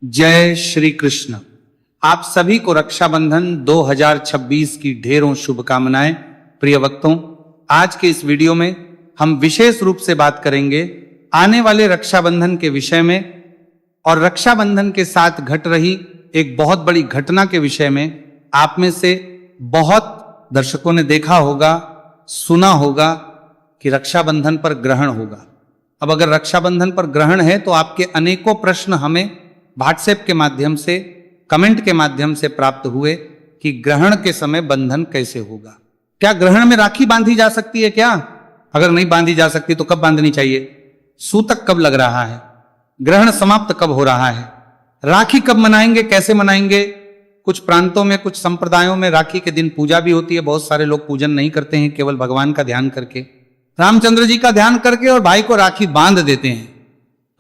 जय श्री कृष्ण। आप सभी को रक्षाबंधन 2026 की ढेरों शुभकामनाएं। प्रिय भक्तों, आज के इस वीडियो में हम विशेष रूप से बात करेंगे आने वाले रक्षाबंधन के विषय में और रक्षाबंधन के साथ घट रही एक बहुत बड़ी घटना के विषय में। आप में से बहुत दर्शकों ने देखा होगा, सुना होगा कि रक्षाबंधन पर ग्रहण होगा। अब अगर रक्षाबंधन पर ग्रहण है तो आपके अनेकों प्रश्न हमें व्हाट्सएप के माध्यम से, कमेंट के माध्यम से प्राप्त हुए कि ग्रहण के समय बंधन कैसे होगा। क्या ग्रहण में राखी बांधी जा सकती है क्या? अगर नहीं बांधी जा सकती तो कब बांधनी चाहिए? सूतक कब लग रहा है? ग्रहण समाप्त कब हो रहा है? राखी कब मनाएंगे, कैसे मनाएंगे? कुछ प्रांतों में, कुछ संप्रदायों में राखी के दिन पूजा भी होती है। बहुत सारे लोग पूजन नहीं करते हैं, केवल भगवान का ध्यान करके, रामचंद्र जी का ध्यान करके और भाई को राखी बांध देते हैं।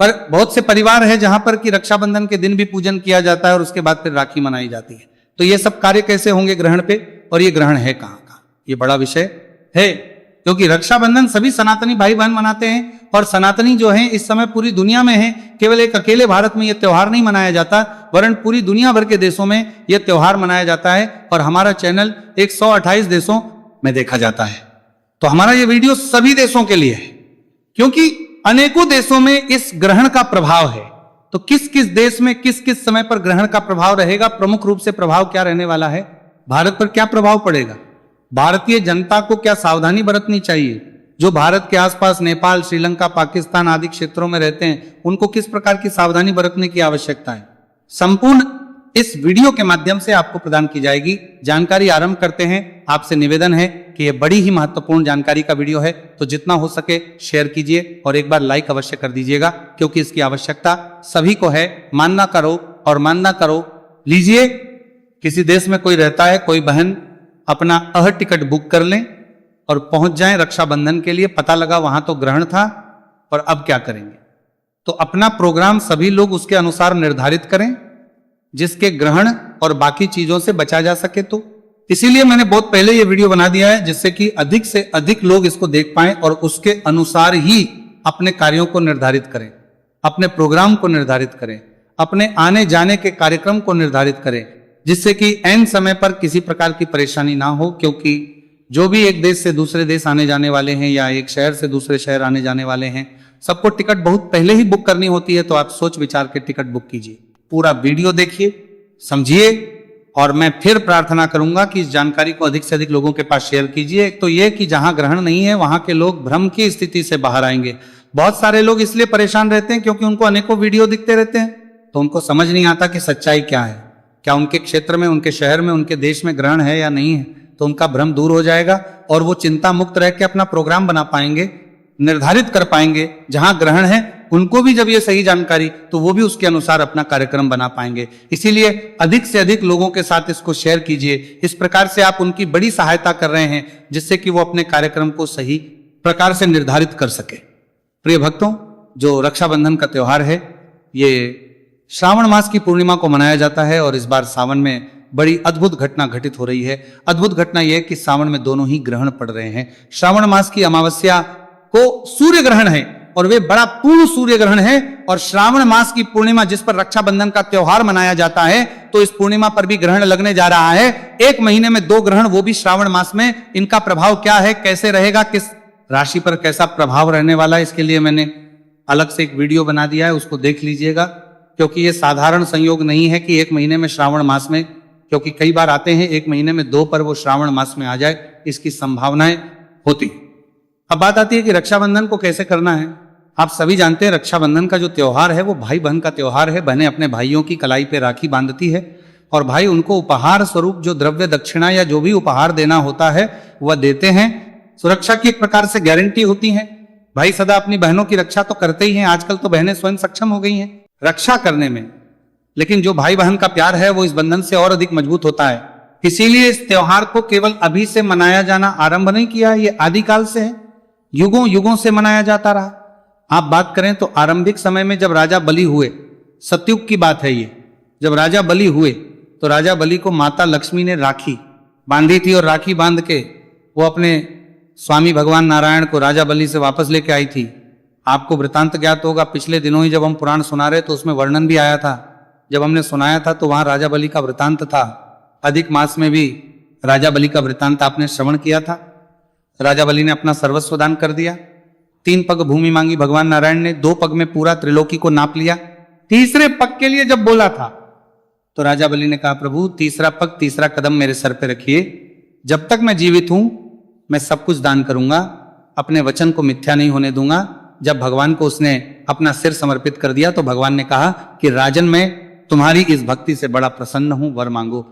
पर बहुत से परिवार है जहां पर कि रक्षाबंधन के दिन भी पूजन किया जाता है और उसके बाद फिर राखी मनाई जाती है। तो ये सब कार्य कैसे होंगे ग्रहण पे, और ये ग्रहण है कहां का, ये बड़ा विषय है। क्योंकि रक्षाबंधन सभी सनातनी भाई बहन मनाते हैं और सनातनी जो है इस समय पूरी दुनिया में है। केवल एक अकेले भारत में यह त्योहार नहीं मनाया जाता, वरन पूरी दुनिया भर के देशों में यह त्योहार मनाया जाता है और हमारा चैनल 128 देशों में देखा जाता है। तो हमारा ये वीडियो सभी देशों के लिए है, क्योंकि अनेकों देशों में इस ग्रहण का प्रभाव है। तो किस किस देश में किस किस समय पर ग्रहण का प्रभाव रहेगा, प्रमुख रूप से प्रभाव क्या रहने वाला है, भारत पर क्या प्रभाव पड़ेगा, भारतीय जनता को क्या सावधानी बरतनी चाहिए, जो भारत के आसपास नेपाल, श्रीलंका, पाकिस्तान आदि क्षेत्रों में रहते हैं उनको किस प्रकार की सावधानी बरतने की आवश्यकता है, संपूर्ण इस वीडियो के माध्यम से आपको प्रदान की जाएगी। जानकारी आरंभ करते हैं। आपसे निवेदन है कि यह बड़ी ही महत्वपूर्ण जानकारी का वीडियो है, तो जितना हो सके शेयर कीजिए और एक बार लाइक अवश्य कर दीजिएगा, क्योंकि इसकी आवश्यकता सभी को है। मानना करो और मानना करो। लीजिए, किसी देश में कोई रहता है, कोई बहन अपना टिकट बुक कर लें और पहुंच जाएं रक्षाबंधन के लिए। पता लगा वहां तो ग्रहण था और अब क्या करेंगे, तो अपना प्रोग्राम सभी लोग उसके अनुसार निर्धारित करें, जिसके ग्रहण और बाकी चीजों से बचा जा सके। तो इसीलिए मैंने बहुत पहले ये वीडियो बना दिया है, जिससे कि अधिक से अधिक लोग इसको देख पाएं और उसके अनुसार ही अपने कार्यों को निर्धारित करें, अपने प्रोग्राम को निर्धारित करें, अपने आने जाने के कार्यक्रम को निर्धारित करें, जिससे कि ऐन समय पर किसी प्रकार की परेशानी ना हो। क्योंकि जो भी एक देश से दूसरे देश आने जाने वाले हैं या एक शहर से दूसरे शहर आने जाने वाले हैं, सबको टिकट बहुत पहले ही बुक करनी होती है। तो आप सोच विचार के टिकट बुक कीजिए, पूरा वीडियो देखिए, समझिए, और मैं फिर प्रार्थना करूंगा कि इस जानकारी को अधिक से अधिक लोगों के पास शेयर कीजिए। एक तो यह कि जहां ग्रहण नहीं है वहां के लोग भ्रम की स्थिति से बाहर आएंगे। बहुत सारे लोग इसलिए परेशान रहते हैं क्योंकि उनको अनेकों वीडियो दिखते रहते हैं, तो उनको समझ नहीं आता कि सच्चाई क्या है, क्या उनके क्षेत्र में, उनके शहर में, उनके देश में ग्रहण है या नहीं है। तो उनका भ्रम दूर हो जाएगा और वो चिंता मुक्त रह के अपना प्रोग्राम बना पाएंगे, निर्धारित कर पाएंगे। जहां ग्रहण है उनको भी जब ये सही जानकारी, तो वो भी उसके अनुसार अपना कार्यक्रम बना पाएंगे। इसीलिए अधिक से अधिक लोगों के साथ इसको शेयर कीजिए। इस प्रकार से आप उनकी बड़ी सहायता कर रहे हैं, जिससे कि वो अपने कार्यक्रम को सही प्रकार से निर्धारित कर सके। प्रिय भक्तों, जो रक्षाबंधन का त्योहार है, ये श्रावण मास की पूर्णिमा को मनाया जाता है और इस बार सावन में बड़ी अद्भुत घटना घटित हो रही है। अद्भुत घटना यह कि सावन में दोनों ही ग्रहण पड़ रहे हैं। श्रावण मास की अमावस्या को सूर्य ग्रहण है और वे बड़ा पूर्ण सूर्य ग्रहण है, और श्रावण मास की पूर्णिमा जिस पर रक्षाबंधन का त्योहार मनाया जाता है, तो इस पूर्णिमा पर भी ग्रहण लगने जा रहा है। एक महीने में 2 ग्रहण, वो भी श्रावण मास में। इनका प्रभाव क्या है, कैसे रहेगा, किस राशि पर कैसा प्रभाव रहने वाला है, इसके लिए मैंने अलग से एक वीडियो बना दिया है, उसको देख लीजिएगा। क्योंकि ये साधारण संयोग नहीं है कि एक महीने में श्रावण मास में, क्योंकि कई बार आते हैं एक महीने में 2 पर वो श्रावण मास में आ जाए, इसकी संभावनाएं होती। अब बात आती है कि रक्षाबंधन को कैसे करना है। आप सभी जानते हैं रक्षाबंधन का जो त्योहार है वो भाई बहन का त्योहार है। बहनें अपने भाइयों की कलाई पे राखी बांधती है और भाई उनको उपहार स्वरूप जो द्रव्य दक्षिणा या जो भी उपहार देना होता है वह देते हैं। सुरक्षा की एक प्रकार से गारंटी होती है। भाई सदा अपनी बहनों की रक्षा तो करते ही हैं। आजकल तो बहनें स्वयं सक्षम हो गई हैं रक्षा करने में, लेकिन जो भाई बहन का प्यार है वो इस बंधन से और अधिक मजबूत होता है। इसीलिए इस त्योहार को केवल अभी से मनाया जाना आरंभ नहीं किया, ये आदिकाल से है, युगों युगों से मनाया जाता रहा। आप बात करें तो आरंभिक समय में जब राजा बलि हुए, सतयुग की बात है ये, जब राजा बलि हुए तो राजा बलि को माता लक्ष्मी ने राखी बांधी थी और राखी बांध के वो अपने स्वामी भगवान नारायण को राजा बलि से वापस लेके आई थी। आपको वृतांत ज्ञात होगा, पिछले दिनों ही जब हम पुराण सुना रहे तो उसमें वर्णन भी आया था जब हमने सुनाया था तो वहां राजा बलि का वृतांत था। अधिक मास में भी राजा बलि का वृतांत आपने श्रवण किया था। राजा बलि ने अपना सर्वस्व दान कर दिया। 3 पग भूमि मांगी भगवान नारायण ने, 2 पग में पूरा त्रिलोकी को नाप लिया। तीसरे पग के लिए जब बोला था तो राजा बलि ने कहा, प्रभु तीसरा पग, तीसरा कदम मेरे सर पे रखिए। जब तक मैं जीवित हूं मैं सब कुछ दान करूंगा, अपने वचन को मिथ्या नहीं होने दूंगा। जब भगवान को उसने अपना सिर समर्पित कर दिया तो भगवान ने कहा कि राजन, मैं तुम्हारी इस भक्ति से बड़ा प्रसन्न हूं, वर मांगो।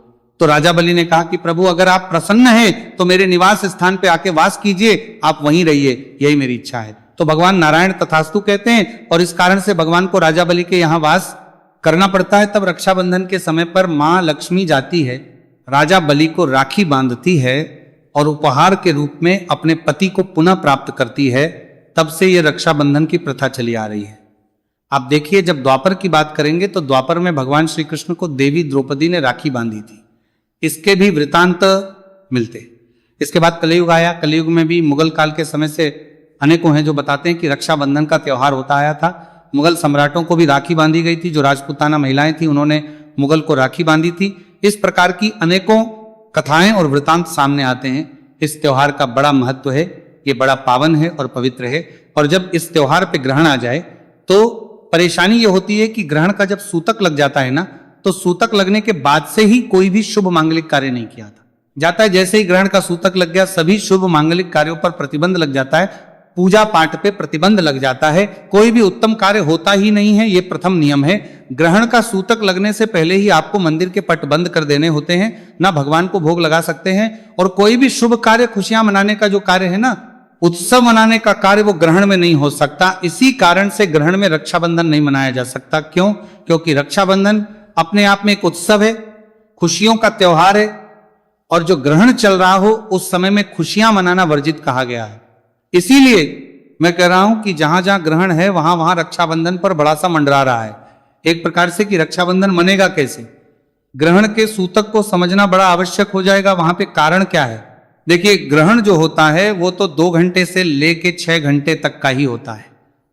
तो राजा बलि ने कहा कि प्रभु अगर आप प्रसन्न हैं तो मेरे निवास स्थान पे आके वास कीजिए, आप वहीं रहिए, यही मेरी इच्छा है। तो भगवान नारायण तथास्तु कहते हैं और इस कारण से भगवान को राजा बलि के यहाँ वास करना पड़ता है। तब रक्षाबंधन के समय पर मां लक्ष्मी जाती है, राजा बलि को राखी बांधती है और उपहार के रूप में अपने पति को पुनः प्राप्त करती है। तब से यह रक्षाबंधन की प्रथा चली आ रही है। आप देखिए, जब द्वापर की बात करेंगे तो द्वापर में भगवान श्री कृष्ण को देवी द्रौपदी ने राखी बांधी थी, इसके भी वृतांत मिलते। इसके बाद कलयुग आया। कलयुग में भी मुगल काल के समय से अनेकों हैं जो बताते हैं कि रक्षाबंधन का त्योहार होता आया था। मुगल सम्राटों को भी राखी बांधी गई थी, जो राजपूताना महिलाएं थी उन्होंने मुगल को राखी बांधी थी। इस प्रकार की अनेकों कथाएं और वृतांत सामने आते हैं। इस त्योहार का बड़ा महत्व है, ये बड़ा पावन है और पवित्र है। और जब इस त्योहार पे ग्रहण आ जाए तो परेशानी ये होती है कि ग्रहण का जब सूतक लग जाता है ना, तो सूतक लगने के बाद से ही कोई भी शुभ मांगलिक कार्य नहीं किया जाता है। जैसे ही ग्रहण का सूतक लग गया, सभी शुभ मांगलिक कार्यों पर प्रतिबंध लग जाता है, पूजा पाठ पे प्रतिबंध लग जाता है, कोई भी उत्तम कार्य होता ही नहीं है। ये प्रथम नियम है। ग्रहण का सूतक लगने से पहले ही आपको मंदिर के पट बंद कर देने होते हैं, ना भगवान को भोग लगा सकते हैं। और कोई भी शुभ कार्य, खुशियां मनाने का जो कार्य है ना, उत्सव मनाने का कार्य, वो ग्रहण में नहीं हो सकता। इसी कारण से ग्रहण में रक्षाबंधन नहीं मनाया जा सकता। क्यों? क्योंकि रक्षाबंधन अपने आप में एक उत्सव है, खुशियों का त्योहार है, और जो ग्रहण चल रहा हो उस समय में खुशियां मनाना वर्जित कहा गया है। इसीलिए मैं कह रहा हूं कि जहां जहां ग्रहण है वहां वहां रक्षाबंधन पर बड़ा सा मंडरा रहा है एक प्रकार से कि रक्षाबंधन मनेगा कैसे। ग्रहण के सूतक को समझना बड़ा आवश्यक हो जाएगा। वहां पे कारण क्या है? देखिए, ग्रहण जो होता है वो तो 2 घंटे से लेके 6 घंटे तक का ही होता है,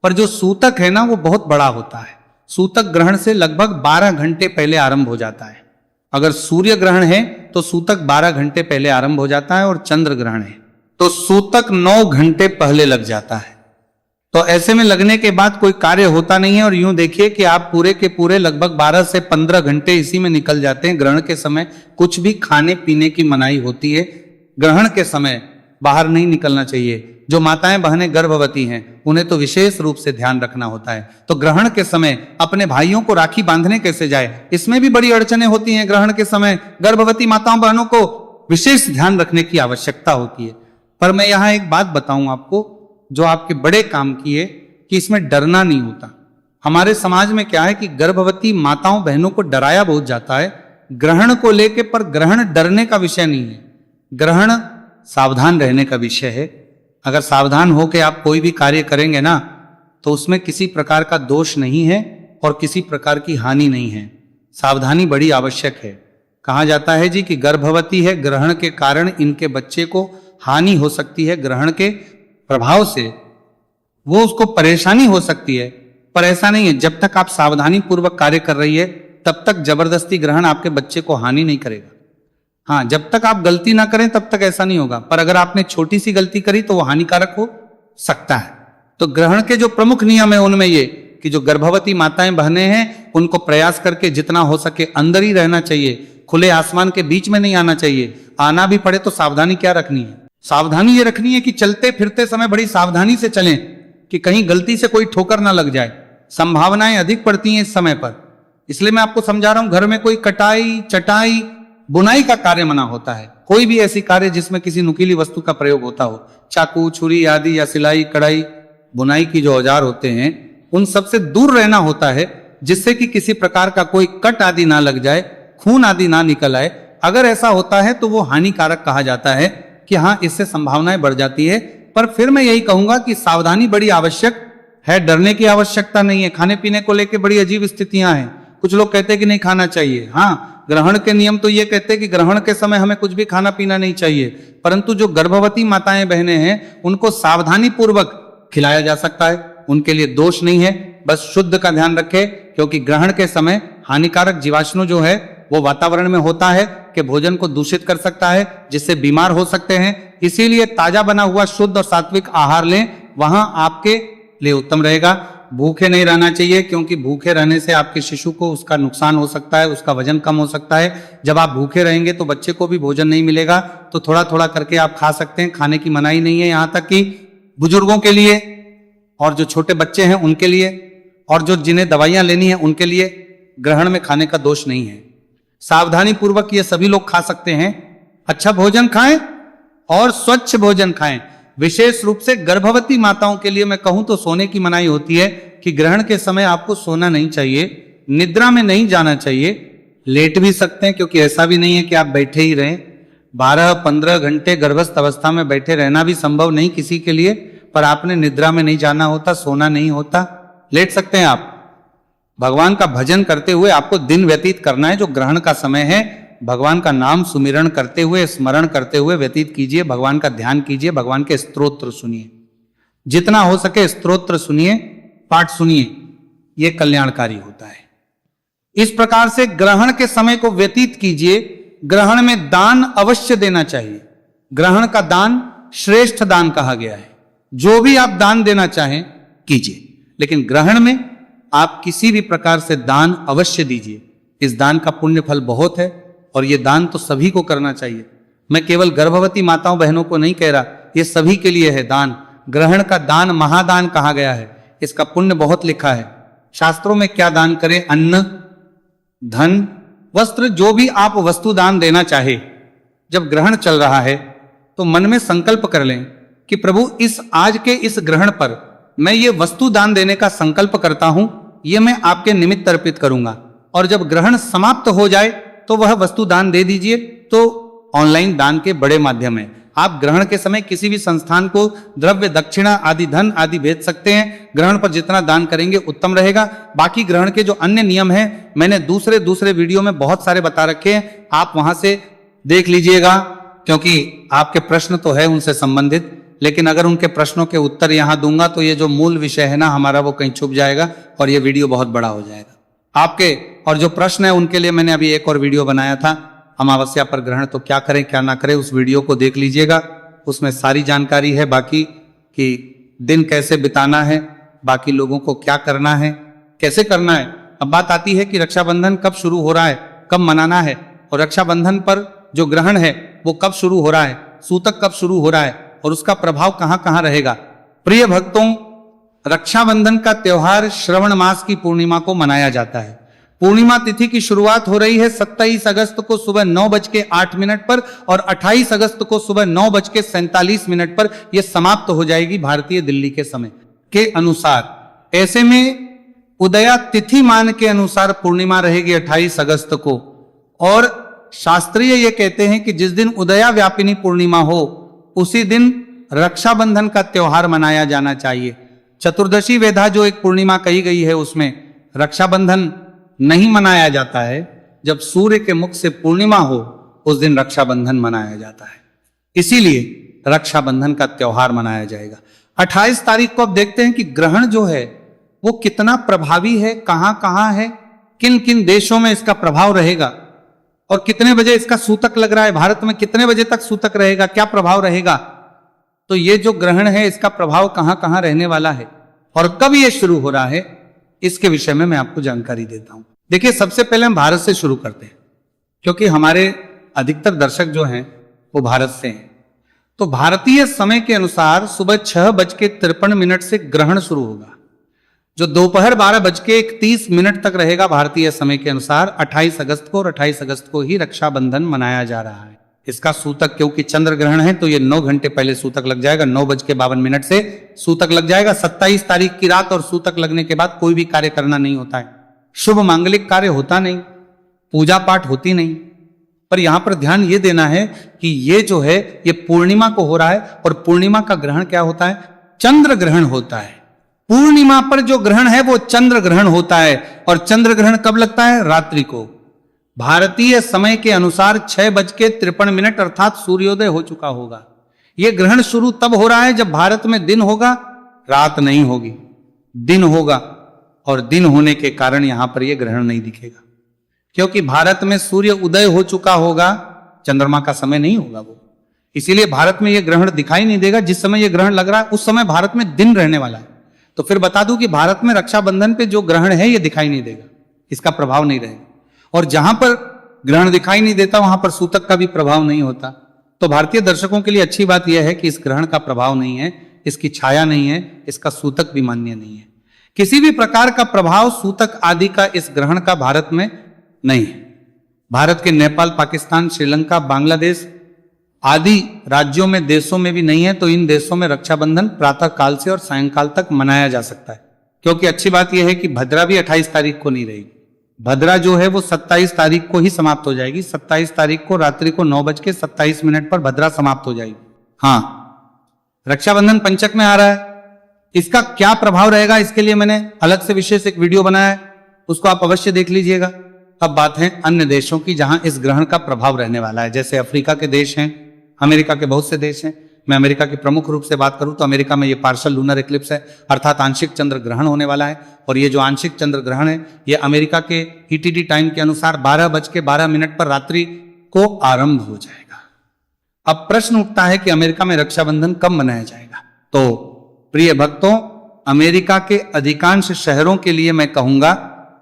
पर जो सूतक है ना वो बहुत बड़ा होता है। सूतक ग्रहण से लगभग 12 घंटे पहले आरंभ हो जाता है। अगर सूर्य ग्रहण है तो सूतक 12 घंटे पहले आरंभ हो जाता है, और चंद्र ग्रहण है तो सूतक 9 घंटे पहले लग जाता है। तो ऐसे में लगने के बाद कोई कार्य होता नहीं है, और यूं देखिए कि आप पूरे के पूरे लगभग 12 से 15 घंटे इसी में निकल जाते हैं। ग्रहण के समय कुछ भी खाने पीने की मनाही होती है। ग्रहण के समय बाहर नहीं निकलना चाहिए। जो माताएं बहनें गर्भवती हैं उन्हें तो विशेष रूप से ध्यान रखना होता है। तो ग्रहण के समय अपने भाइयों को राखी बांधने कैसे जाए, इसमें भी बड़ी अड़चने होती हैं। ग्रहण के समय गर्भवती माताओं बहनों को विशेष ध्यान रखने की आवश्यकता होती है। पर मैं यहाँ एक बात बताऊं आपको जो आपके बड़े काम की है, कि इसमें डरना नहीं होता। हमारे समाज में क्या है कि गर्भवती माताओं बहनों को डराया बहुत जाता है ग्रहण को लेके, पर ग्रहण डरने का विषय नहीं है। ग्रहण सावधान रहने का विषय है। अगर सावधान होकर आप कोई भी कार्य करेंगे ना तो उसमें किसी प्रकार का दोष नहीं है और किसी प्रकार की हानि नहीं है। सावधानी बड़ी आवश्यक है। कहा जाता है जी कि गर्भवती है, ग्रहण के कारण इनके बच्चे को हानि हो सकती है, ग्रहण के प्रभाव से वो उसको परेशानी हो सकती है, पर ऐसा नहीं है। जब तक आप सावधानी पूर्वक कार्य कर रही है तब तक जबरदस्ती ग्रहण आपके बच्चे को हानि नहीं करेगा। हाँ, जब तक आप गलती ना करें तब तक ऐसा नहीं होगा, पर अगर आपने छोटी सी गलती करी तो वो हानिकारक हो सकता है। तो ग्रहण के जो प्रमुख नियम है उनमें ये कि जो गर्भवती माताएं बहनें हैं उनको प्रयास करके जितना हो सके अंदर ही रहना चाहिए, खुले आसमान के बीच में नहीं आना चाहिए। आना भी पड़े तो सावधानी क्या रखनी है? सावधानी ये रखनी है कि चलते फिरते समय बड़ी सावधानी से चलें कि कहीं गलती से कोई ठोकर ना लग जाए। संभावनाएं अधिक पड़ती हैं इस समय पर, इसलिए मैं आपको समझा रहा हूं। घर में कोई कटाई, चटाई, बुनाई का कार्य मना होता है। कोई भी ऐसी कार्य जिसमें किसी नुकीली वस्तु का प्रयोग होता हो, चाकू, छुरी आदि, या सिलाई, कढ़ाई, बुनाई की जो औजार होते हैं उन सब से दूर रहना होता है, जिससे कि किसी प्रकार का कोई कट आदि ना लग जाए, खून आदि ना निकल आए। अगर ऐसा होता है तो वो हानिकारक कहा जाता है कि हाँ, इससे संभावनाएं बढ़ जाती है। पर फिर मैं यही कहूंगा कि सावधानी बड़ी आवश्यक है, डरने की आवश्यकता नहीं है। खाने पीने को लेकर बड़ी अजीब स्थितियां हैं। कुछ लोग कहते हैं कि नहीं खाना चाहिए। हाँ, ग्रहण के नियम तो ये कहते हैं कि ग्रहण के समय हमें कुछ भी खाना पीना नहीं चाहिए, परंतु जो गर्भवती माताएं बहनें हैं उनको सावधानी पूर्वक खिलाया जा सकता है, उनके लिए दोष नहीं है, बस शुद्ध का ध्यान रखें, क्योंकि ग्रहण के समय हानिकारक जीवाणु जो है वो वातावरण में होता है कि भोजन को दूषित कर सकता है, जिससे बीमार हो सकते हैं। इसीलिए ताजा बना हुआ शुद्ध और सात्विक आहार लें, वहां आपके लिए उत्तम रहेगा। भूखे नहीं रहना चाहिए, क्योंकि भूखे रहने से आपके शिशु को उसका नुकसान हो सकता है, उसका वजन कम हो सकता है। जब आप भूखे रहेंगे तो बच्चे को भी भोजन नहीं मिलेगा, तो थोड़ा थोड़ा करके आप खा सकते हैं, खाने की मनाही नहीं है। यहाँ तक कि बुजुर्गों के लिए और जो छोटे बच्चे हैं उनके लिए और जो जिन्हें दवाइयां लेनी है उनके लिए ग्रहण में खाने का दोष नहीं है। सावधानी पूर्वक ये सभी लोग खा सकते हैं। अच्छा भोजन खाएं और स्वच्छ भोजन खाएं। विशेष रूप से गर्भवती माताओं के लिए मैं कहूं तो सोने की मनाही होती है कि ग्रहण के समय आपको सोना नहीं चाहिए, निद्रा में नहीं जाना चाहिए। लेट भी सकते हैं, क्योंकि ऐसा भी नहीं है कि आप बैठे ही रहें। 12-15 घंटे गर्भस्थ अवस्था में बैठे रहना भी संभव नहीं किसी के लिए, पर आपने निद्रा में नहीं जाना होता, सोना नहीं होता, लेट सकते हैं आप। भगवान का भजन करते हुए आपको दिन व्यतीत करना है। जो ग्रहण का समय है, भगवान का नाम सुमिरण करते हुए, स्मरण करते हुए व्यतीत कीजिए। भगवान का ध्यान कीजिए, भगवान के स्तोत्र सुनिए, जितना हो सके स्तोत्र सुनिए, पाठ सुनिए, यह कल्याणकारी होता है। इस प्रकार से ग्रहण के समय को व्यतीत कीजिए। ग्रहण में दान अवश्य देना चाहिए। ग्रहण का दान श्रेष्ठ दान कहा गया है। जो भी आप दान देना चाहें कीजिए, लेकिन ग्रहण में आप किसी भी प्रकार से दान अवश्य दीजिए। इस दान का पुण्य फल बहुत है और यह दान तो सभी को करना चाहिए। मैं केवल गर्भवती माताओं बहनों को नहीं कह रहा, यह सभी के लिए है दान। ग्रहण का दान महादान कहा गया है, इसका पुण्य बहुत लिखा है शास्त्रों में। क्या दान करें? अन्न, धन, वस्त्र, जो भी आप वस्तु दान देना चाहे। जब ग्रहण चल रहा है तो मन में संकल्प कर लें कि प्रभु इस आज के इस ग्रहण पर मैं ये वस्तु दान देने का संकल्प करता हूं, ये मैं आपके निमित्त अर्पित करूंगा। और जब ग्रहण समाप्त हो जाए तो वह वस्तु दान दे दीजिए। तो ऑनलाइन दान के बड़े माध्यम है। आप ग्रहण के समय किसी भी संस्थान को द्रव्य, दक्षिणा आदि, धन आदि भेज सकते हैं। ग्रहण पर जितना दान करेंगे उत्तम रहेगा। बाकी ग्रहण के जो अन्य नियम हैं मैंने दूसरे वीडियो में बहुत सारे बता रखे हैं, आप वहां से देख लीजिएगा, क्योंकि आपके प्रश्न तो है उनसे संबंधित। लेकिन अगर उनके प्रश्नों के उत्तर यहां दूंगा तो ये जो मूल विषय है ना हमारा, वो कहीं छुप जाएगा और ये वीडियो बहुत बड़ा हो जाएगा। आपके और जो प्रश्न है उनके लिए मैंने अभी एक और वीडियो बनाया था, अमावस्या पर ग्रहण तो क्या करें क्या ना करें, उस वीडियो को देख लीजिएगा। उसमें सारी जानकारी है, बाकी कि दिन कैसे बिताना है, बाकी लोगों को क्या करना है, कैसे करना है। अब बात आती है कि रक्षाबंधन कब शुरू हो रहा है, कब मनाना है, और रक्षाबंधन पर जो ग्रहण है वो कब शुरू हो रहा है, सूतक कब शुरू हो रहा है और उसका प्रभाव कहां कहां रहेगा। प्रिय भक्तों, रक्षाबंधन का त्योहार श्रवण मास की पूर्णिमा को मनाया जाता है। पूर्णिमा तिथि की शुरुआत हो रही है 27 अगस्त को सुबह 9:08 पर और 28 अगस्त को सुबह 9:47 पर यह समाप्त हो जाएगी भारतीय दिल्ली के समय के अनुसार। ऐसे में उदया तिथि मान के अनुसार पूर्णिमा रहेगी 28 अगस्त को। और शास्त्रीय ये कहते हैं कि जिस दिन उदया व्यापिनी पूर्णिमा हो उसी दिन रक्षाबंधन का त्योहार मनाया जाना चाहिए। चतुर्दशी वेधा जो एक पूर्णिमा कही गई है उसमें रक्षाबंधन नहीं मनाया जाता है। जब सूर्य के मुख से पूर्णिमा हो उस दिन रक्षाबंधन मनाया जाता है, इसीलिए रक्षाबंधन का त्योहार मनाया जाएगा। 28 तारीख को अब देखते हैं कि ग्रहण जो है वो कितना प्रभावी है, कहां कहां है, किन किन देशों में इसका प्रभाव रहेगा और कितने बजे इसका सूतक लग रहा है, भारत में कितने बजे तक सूतक रहेगा, क्या प्रभाव रहेगा। तो ये जो ग्रहण है इसका प्रभाव कहां कहां रहने वाला है और कब ये शुरू हो रहा है, इसके विषय में मैं आपको जानकारी देता हूं। देखिए, सबसे पहले हम भारत से शुरू करते हैं, क्योंकि हमारे अधिकतर दर्शक जो हैं वो भारत से हैं। तो भारतीय समय के अनुसार सुबह 6:53 से ग्रहण शुरू होगा, जो दोपहर 12:31 तक रहेगा भारतीय समय के अनुसार 28 अगस्त को। और 28 अगस्त को ही रक्षाबंधन मनाया जा रहा है। इसका सूतक, क्योंकि चंद्र ग्रहण है तो ये 9 घंटे पहले सूतक लग जाएगा, 9:52 से सूतक लग जाएगा। 27 तारीख की रात और सूतक लगने के बाद कोई भी कार्य करना नहीं होता है, शुभ मांगलिक कार्य होता नहीं, पूजा पाठ होती नहीं। पर यहां पर ध्यान ये देना है कि ये जो है ये पूर्णिमा को हो रहा है और पूर्णिमा का ग्रहण क्या होता है, चंद्र ग्रहण होता है। पूर्णिमा पर जो ग्रहण है वो चंद्र ग्रहण होता है। और चंद्र ग्रहण कब लगता है, रात्रि को। भारतीय समय के अनुसार 6:53 अर्थात सूर्योदय हो चुका होगा। यह ग्रहण शुरू तब हो रहा है जब भारत में दिन होगा, रात नहीं होगी। दिन होगा और दिन होने के कारण यहां पर यह ग्रहण नहीं दिखेगा, क्योंकि भारत में सूर्य उदय हो चुका होगा, चंद्रमा का समय नहीं होगा वो, इसीलिए भारत में यह ग्रहण दिखाई नहीं देगा। जिस समय यह ग्रहण लग रहा है उस समय भारत में दिन रहने वाला है। तो फिर बता दूं कि भारत में रक्षाबंधन पे जो ग्रहण है यह दिखाई नहीं देगा, इसका प्रभाव नहीं रहेगा। और जहां पर ग्रहण दिखाई नहीं देता वहां पर सूतक का भी प्रभाव नहीं होता। तो भारतीय दर्शकों के लिए अच्छी बात यह है कि इस ग्रहण का प्रभाव नहीं है, इसकी छाया नहीं है, इसका सूतक भी मान्य नहीं है। किसी भी प्रकार का प्रभाव सूतक आदि का इस ग्रहण का भारत में नहीं है। भारत के नेपाल, पाकिस्तान, श्रीलंका, बांग्लादेश आदि राज्यों में, देशों में भी नहीं है। तो इन देशों में रक्षाबंधन प्रातः काल से और सायंकाल तक मनाया जा सकता है, क्योंकि अच्छी बात यह है कि भद्रा भी 28 तारीख को नहीं रहेगी। भद्रा जो है वो 27 तारीख को ही समाप्त हो जाएगी। 27 तारीख को रात्रि को 9:27 पर भद्रा समाप्त हो जाएगी। हाँ, रक्षाबंधन पंचक में आ रहा है, इसका क्या प्रभाव रहेगा इसके लिए मैंने अलग से विशेष एक वीडियो बनाया है, उसको आप अवश्य देख लीजिएगा। अब बात है अन्य देशों की जहां इस ग्रहण का प्रभाव रहने वाला है, जैसे अफ्रीका के देश हैं, अमेरिका के बहुत से देश हैं। मैं अमेरिका की प्रमुख रूप से बात करूं तो अमेरिका में ये पार्शल लूनर इक्लिप्स है, अर्थात आंशिक चंद्र ग्रहण होने वाला है। और ये जो आंशिक चंद्र ग्रहण है ये अमेरिका के ईटीडी टाइम के अनुसार 12:12 पर रात्रि को आरंभ हो जाएगा। अब प्रश्न उठता है कि अमेरिका में रक्षाबंधन कब मनाया जाएगा। तो प्रिय भक्तों, अमेरिका के अधिकांश शहरों के लिए मैं कहूंगा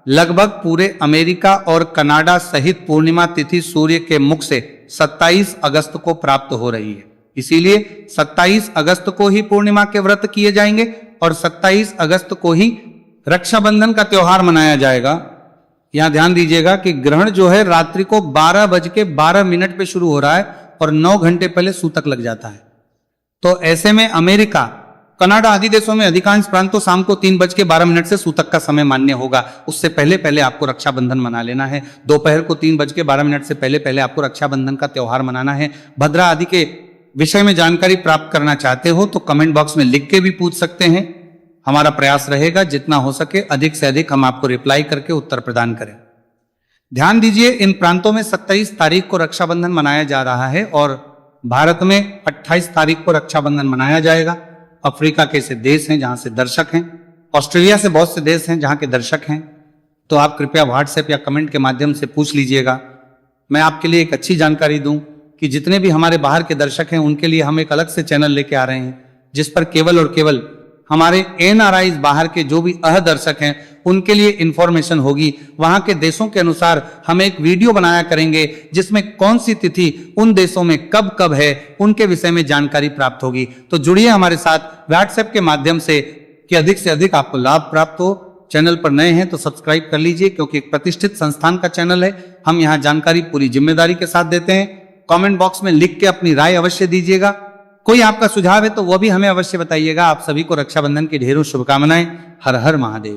लगभग पूरे अमेरिका और कनाडा सहित पूर्णिमा तिथि सूर्य के मुख से 27 अगस्त को प्राप्त हो रही है। इसीलिए 27 अगस्त को ही पूर्णिमा के व्रत किए जाएंगे और 27 अगस्त को ही रक्षाबंधन का त्योहार मनाया जाएगा। यहां ध्यान दीजिएगा कि ग्रहण जो है रात्रि को 12:12 पे शुरू हो रहा है और 9 घंटे पहले सूतक लग जाता है। तो ऐसे में अमेरिका, कनाडा आदि देशों में अधिकांश प्रांतों शाम को 3:12 से सूतक का समय मान्य होगा। उससे पहले पहले आपको रक्षाबंधन मना लेना है। दोपहर को 3:12 से पहले पहले आपको रक्षाबंधन का त्योहार मनाना है। भद्रा आदि के विषय में जानकारी प्राप्त करना चाहते हो तो कमेंट बॉक्स में लिख के भी पूछ सकते हैं। हमारा प्रयास रहेगा जितना हो सके अधिक से अधिक हम आपको रिप्लाई करके उत्तर प्रदान करें। ध्यान दीजिए, इन प्रांतों में 27 तारीख को रक्षाबंधन मनाया जा रहा है और भारत में 28 तारीख को रक्षाबंधन मनाया जाएगा। अफ्रीका के ऐसे देश हैं जहां से दर्शक हैं, ऑस्ट्रेलिया से बहुत से देश हैं जहां के दर्शक हैं। तो आप कृपया व्हाट्सएप या कमेंट के माध्यम से पूछ लीजिएगा। मैं आपके लिए एक अच्छी जानकारी दूं कि जितने भी हमारे बाहर के दर्शक हैं उनके लिए हम एक अलग से चैनल लेके आ रहे हैं, जिस पर केवल और केवल हमारे एनआरआई बाहर के जो भी दर्शक हैं उनके लिए इंफॉर्मेशन होगी। वहां के देशों के अनुसार हम एक वीडियो बनाया करेंगे जिसमें कौन सी तिथि उन देशों में कब कब है उनके विषय में जानकारी प्राप्त होगी। तो जुड़िए हमारे साथ व्हाट्सएप के माध्यम से कि अधिक से अधिक आपको लाभ प्राप्त हो। चैनल पर नए हैं तो सब्सक्राइब कर लीजिए, क्योंकि एक प्रतिष्ठित संस्थान का चैनल है। हम यहाँ जानकारी पूरी जिम्मेदारी के साथ देते हैं। कमेंट बॉक्स में लिख के अपनी राय अवश्य दीजिएगा। कोई आपका सुझाव है तो वह भी हमें अवश्य बताइएगा। आप सभी को रक्षाबंधन की ढेरों शुभकामनाएं। हर हर महादेव।